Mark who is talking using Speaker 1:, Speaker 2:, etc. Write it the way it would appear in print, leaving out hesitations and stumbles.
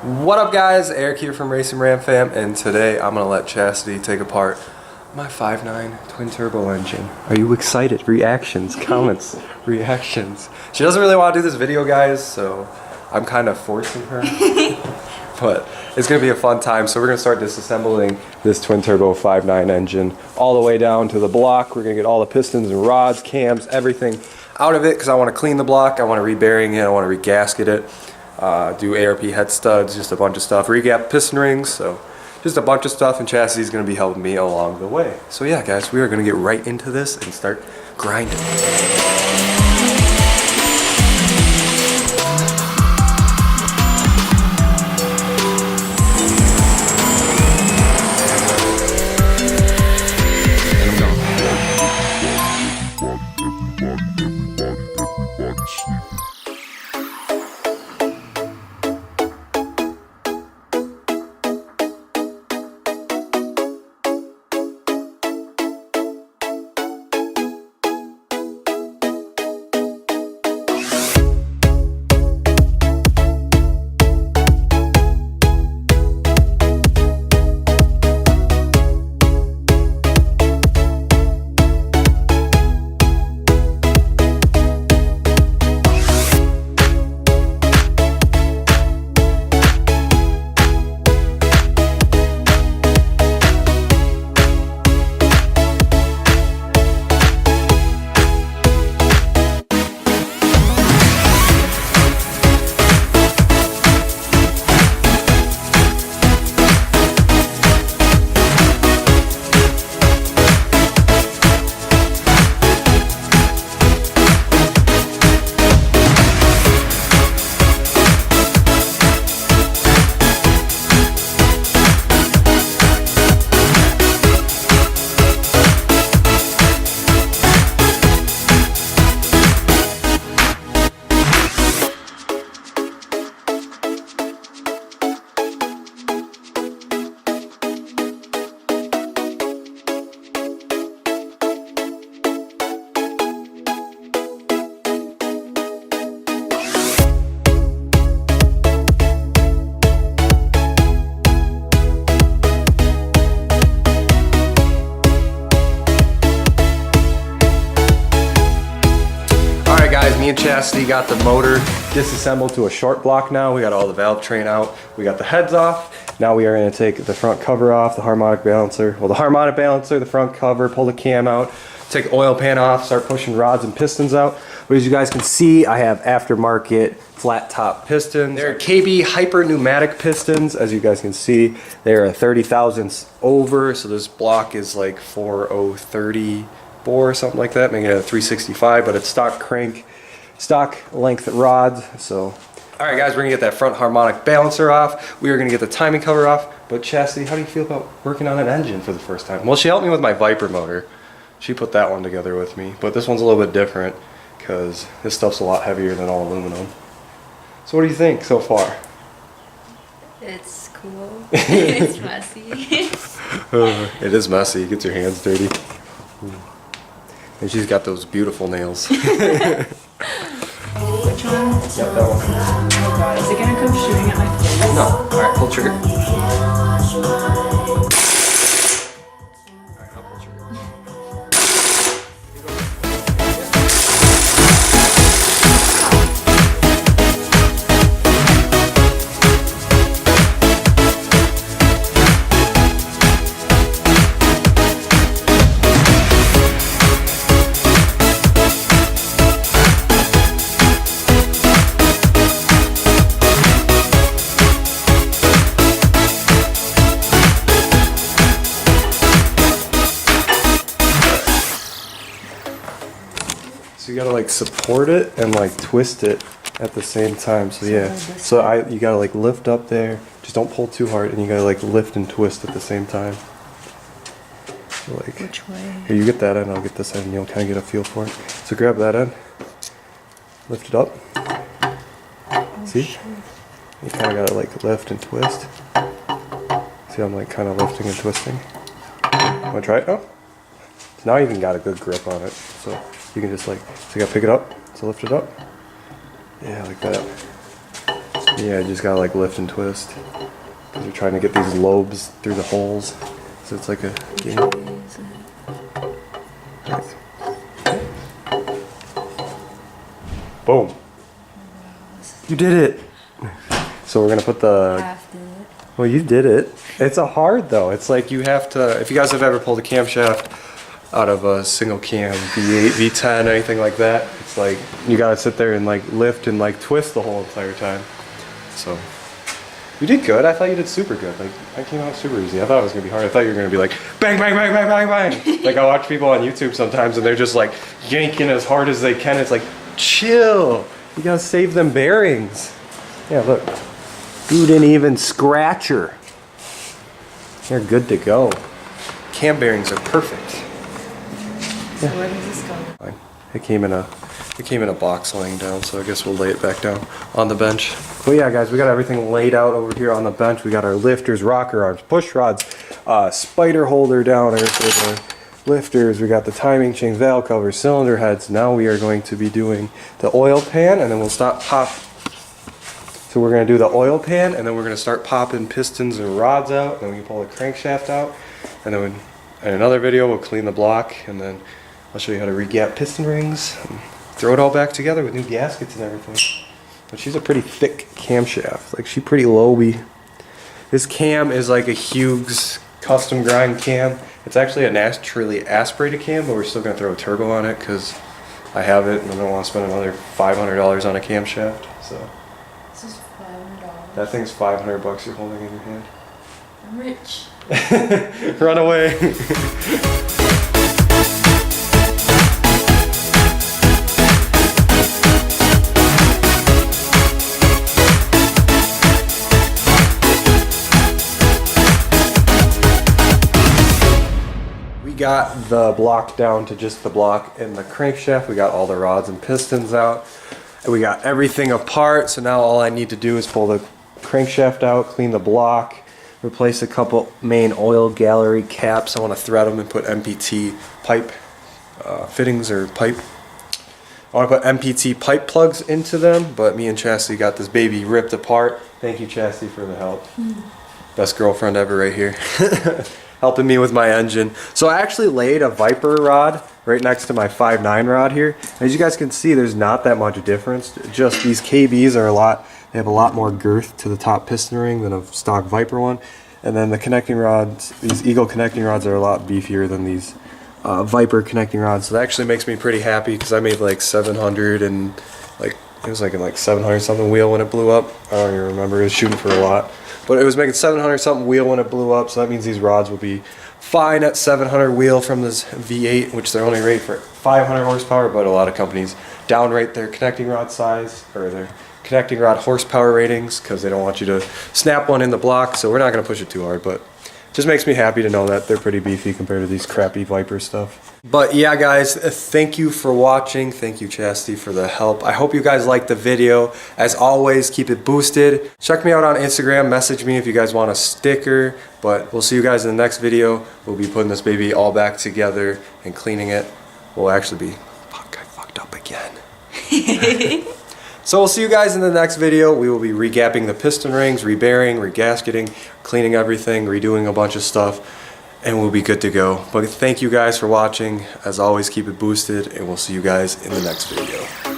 Speaker 1: What up guys, Eric here from Racing Ram Fam, and today I'm going to let Chastity take apart my 5.9 twin turbo engine. Are you excited? Reactions, comments, reactions. She doesn't really want to do this video guys, so I'm kind of forcing her. But it's going to be a fun time, so we're going to start disassembling this twin turbo 5.9 engine all the way down to the block. We're going to get all the pistons and rods, cams, everything out of it because I want to clean the block, I want to re-bearing it, I want to re-gasket it. Do ARP head studs, just a bunch of stuff, regap piston rings, so just a bunch of stuff, and Chastity's going to be helping me along the way. So yeah guys, we are going to get right into this and start grinding. Me and Chastity got the motor disassembled to a short block now. We got all the valve train out. We got the heads off. Now we are going to take the front cover off, the harmonic balancer. Well, the harmonic balancer, the front cover, pull the cam out, take the oil pan off, start pushing rods and pistons out. But as you guys can see, I have aftermarket flat top pistons. They're KB Hyper Pneumatic pistons. As you guys can see, they're a 30 thousandths over. So this block is like 4030 bore or something like that, making it a 365, but it's stock crank. Stock length rods. So alright guys, we're gonna get that front harmonic balancer off. We are gonna get the timing cover off. But Chastity, how do you feel about working on an engine for the first time? Well, she helped me with my Viper motor. She put that one together with me, but this one's a little bit different because this stuff's a lot heavier than all aluminum. So what do you think so far?
Speaker 2: It's cool. It's messy.
Speaker 1: It is messy. It gets your hands dirty. And she's got those beautiful nails.
Speaker 2: Which one?
Speaker 1: Yep, that one.
Speaker 2: Oh god, is it gonna come shooting at my face?
Speaker 1: No. Alright, pull trigger. So you gotta like support it and like twist it at the same time. So yeah, so you gotta like lift up there. Just don't pull too hard, and you gotta like lift and twist at the same time. So like,
Speaker 2: which way?
Speaker 1: Here, you get that end, I'll get this end, and you'll kind of get a feel for it. So grab that end, lift it up.
Speaker 2: Oh,
Speaker 1: see?
Speaker 2: Shit.
Speaker 1: You kind of gotta like lift and twist. See, I'm like kind of lifting and twisting. Wanna try it now? So now you even got a good grip on it. So you can just like, so you gotta pick it up, so lift it up. Yeah, like that. Yeah, you just gotta like lift and twist. Because you're trying to get these lobes through the holes. So it's like a game. Nice. Boom. You did it. So we're gonna put the.
Speaker 2: Half did it.
Speaker 1: Well, you did it. It's a hard though. It's like you have to. If you guys have ever pulled a camshaft out of a single cam, V8, V10, anything like that, it's like you gotta sit there and like lift and like twist the whole entire time. So you did good. I thought you did super good. Like I came out super easy. I thought it was gonna be hard. I thought you were gonna be like bang, bang, bang, bang, bang, bang. Like I watch people on YouTube sometimes and they're just like yanking as hard as they can. It's like chill. You gotta save them bearings. Yeah, look. You didn't even scratch her. You're good to go. Cam bearings are perfect.
Speaker 2: So where does this go?
Speaker 1: Fine. It came in a box laying down, so I guess we'll lay it back down on the bench. But yeah, guys, we got everything laid out over here on the bench. We got our lifters, rocker arms, push rods, spider holder downer for the lifters. We got the timing chain, valve covers, cylinder heads. Now we are going to be doing the oil pan, and then we'll stop pop. So we're going to do the oil pan, and then we're going to start popping pistons and rods out, and then we can pull the crankshaft out, and then in another video we'll clean the block, and then I'll show you how to re-gap piston rings, and throw it all back together with new gaskets and everything. But she's a pretty thick camshaft, like she's pretty low-y. This cam is like a Hughes custom grind cam. It's actually a naturally aspirated cam, but we're still going to throw a turbo on it because I have it, and I don't want to spend another $500 on a camshaft, so.
Speaker 2: This is $500.
Speaker 1: That thing's 500 bucks you're holding in your hand.
Speaker 2: I'm rich.
Speaker 1: Run away. We got the block down to just the block and the crankshaft. We got all the rods and pistons out. And we got everything apart, so now all I need to do is pull the crankshaft out, clean the block, replace a couple main oil gallery caps. I want to thread them and put MPT pipe fittings or pipe. I want to put MPT pipe plugs into them, but me and Chastity got this baby ripped apart. Thank you, Chastity, for the help. Best girlfriend ever right here. Helping me with my engine. So I actually laid a Viper rod right next to my 5.9 rod here. As you guys can see, there's not that much difference. Just these KBs are they have a lot more girth to the top piston ring than a stock Viper one. And then the connecting rods, these Eagle connecting rods are a lot beefier than these Viper connecting rods. So that actually makes me pretty happy because I made like 700 and like, it was like in like 700 something wheel when it blew up. I don't even remember, it was shooting for a lot. But it was making 700 something wheel when it blew up, so that means these rods will be fine at 700 wheel from this V8, which they're only rated for 500 horsepower, but a lot of companies downrate their connecting rod size, or their connecting rod horsepower ratings, because they don't want you to snap one in the block, so we're not going to push it too hard, but it just makes me happy to know that they're pretty beefy compared to these crappy Viper stuff. But yeah, guys, thank you for watching. Thank you, Chastity, for the help. I hope you guys liked the video. As always, keep it boosted. Check me out on Instagram. Message me if you guys want a sticker. But we'll see you guys in the next video. We'll be putting this baby all back together and cleaning it. We'll actually be... Fuck, I fucked up again. So we'll see you guys in the next video. We will be regapping the piston rings, rebearing, regasketing, cleaning everything, redoing a bunch of stuff. And we'll be good to go. But thank you guys for watching. As always, keep it boosted, and we'll see you guys in the next video.